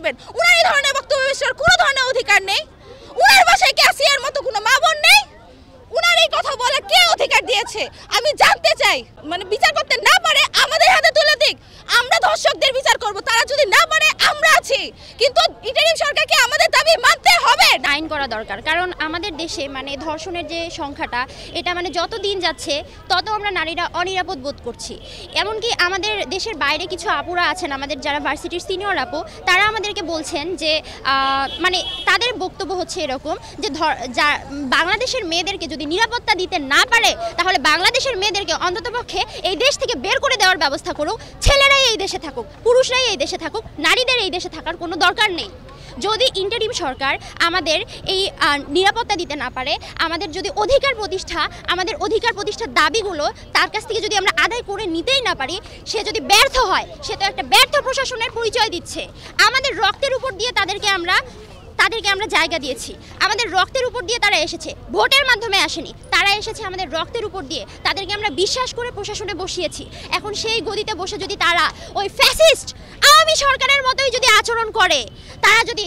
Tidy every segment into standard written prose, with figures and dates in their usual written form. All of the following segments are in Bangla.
করবেন। উনার এই ধরনের বক্তব্য পেশ করার কোনো ধরনের অধিকার নেই। উনার বাসায় কি আসিয়ার মতো কোনো মা বোন নেই? উনার এই কথা বলার কে অধিকার দিয়েছে? আমি জানতে চাই। মানে বিচার করতে না পারে আমাদের হাতে তুলে দিক, আমরা ধর্ষকদের বিচার করব। তারা যদি না পারে আমরা আছি, কিন্তু ইন্টারিম সরকারকে আমাদের দাবি মানতে হবে। আইন করা দরকার, কারণ আমাদের দেশে মানে ধর্ষণের যে সংখ্যাটা, এটা মানে যত দিন যাচ্ছে তত আমরা নারীরা অনিরাপদ বোধ করছি। এমনকি আমাদের দেশের বাইরে কিছু আপুরা আছেন, আমাদের যারা ভার্সিটির সিনিয়র আপু, তারা আমাদেরকে বলছেন যে মানে তাদের বক্তব্য হচ্ছে এরকম যে বাংলাদেশের মেয়েদেরকে যদি নিরাপত্তা দিতে না পারে, তাহলে বাংলাদেশের মেয়েদেরকে অন্ততপক্ষে এই দেশ থেকে বের করে দেওয়ার ব্যবস্থা করুক। ছেলেরাই এই দেশে থাকুক, পুরুষরাই এই দেশে থাকুক, নারীদের এই দেশে থাকার কোনো দরকার নেই। যদি ইন্টারিম সরকার আমাদের এই নিরাপত্তা দিতে না পারে, আমাদের যদি আমাদের অধিকার প্রতিষ্ঠার দাবিগুলো তার কাছ থেকে যদি আমরা আদায় করে নিতেই না পারি, সে যদি ব্যর্থ হয়, সে তো একটা ব্যর্থ প্রশাসনের পরিচয় দিচ্ছে। আমাদের রক্তের উপর দিয়ে তাদেরকে আমরা জায়গা দিয়েছি, আমাদের রক্তের উপর দিয়ে তারা এসেছে, ভোটের মাধ্যমে আসেনি, তারা এসেছে আমাদের রক্তের উপর দিয়ে। তাদেরকে আমরা বিশ্বাস করে প্রশাসনে বসিয়েছি। এখন সেই গদিতে বসে যদি তারা ওই ফ্যাসিস্ট আওয়ামী সরকারের মতোই যদি আচরণ করে, তারা যদি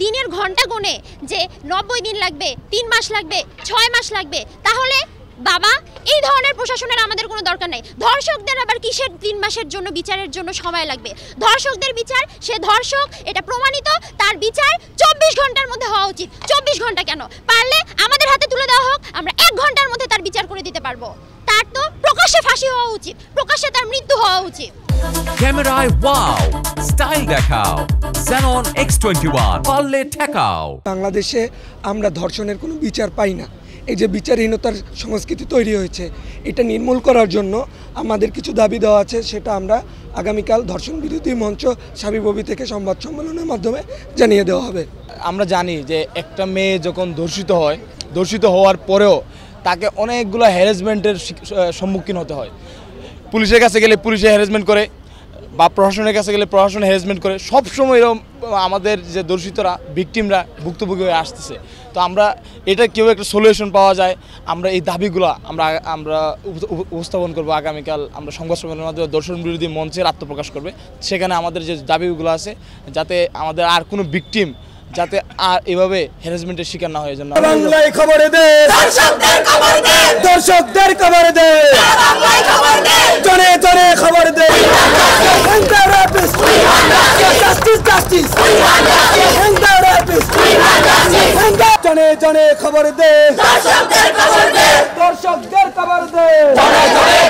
দিনের ঘন্টা গুনে যে 90 দিন লাগবে, 3 মাস লাগবে, 6 মাস লাগবে, তাহলে বাবা এই ধরনের প্রশাসনের আমাদের কোনো দরকার নেই। ধর্ষকদের আবার কিসের 3 মাসের জন্য বিচারের জন্য সময় লাগবে? ধর্ষকদের বিচার, সে ধর্ষক, এটা প্রমাণিত, তার বিচার 24 ঘন্টার মধ্যে হওয়া উচিত। 24 ঘন্টা কেন, পারলে আমাদের হাতে তুলে দেওয়া হোক, আমরা 1 ঘন্টার মধ্যে তার বিচার করে দিতে পারবো। তার তো প্রকাশ্যে ফাঁসি হওয়া উচিত, প্রকাশ্যে তার মৃত্যু হওয়া উচিত। ক্যামেরায় ওয়াও, স্টাইল দেখাও, Xenon X21 পারলে ঠেকাও। বাংলাদেশে আমরা ধর্ষণের কোনো বিচার পাই না। এই যে বিচারহীনতার সংস্কৃতি তৈরি হয়েছে, এটা নির্মূল করার জন্য আমাদের কিছু দাবি দেওয়া আছে, সেটা আমরা আগামীকাল ধর্ষণ বিরোধী মঞ্চ সাবিববি থেকে সংবাদ সম্মেলনের মাধ্যমে জানিয়ে দেওয়া হবে। আমরা জানি যে একটা মেয়ে যখন ধর্ষিত হওয়ার পরেও তাকে অনেকগুলো হ্যারাসমেন্টের সম্মুখীন হতে হয়। পুলিশের কাছে গেলে পুলিশে হ্যারাসমেন্ট করে, বা প্রশাসনের কাছে গেলে প্রশাসন হ্যারাসমেন্ট করে। সবসময় এরকম আমাদের যে দর্শিতরা, ভিকটিমরা ভুক্তভোগী হয়ে আসতেছে। তো আমরা এটা কেউ একটা সলিউশন পাওয়া যায়, আমরা এই দাবিগুলো আমরা উপস্থাপন করবো আগামীকাল। আমরা সংবাদ সম্মেলনের মাধ্যমে ধর্ষণ বিরোধী মঞ্চের আত্মপ্রকাশ করবে। সেখানে আমাদের যে দাবিগুলো আছে, যাতে আমাদের আর কোনো ভিকটিম যাতে আর এভাবে হ্যারাসমেন্টের শিকার না হয়ে যায়। বাংলায় খবর দে, দর্শকদের খবর দে, দর্শকদের খবর দে, বাংলায় খবর দে, জনে জনে খবর দে। জনে জনে খবর দে, দর্শকদের খবর দে, দর্শকদের খবর দে, জনে জনে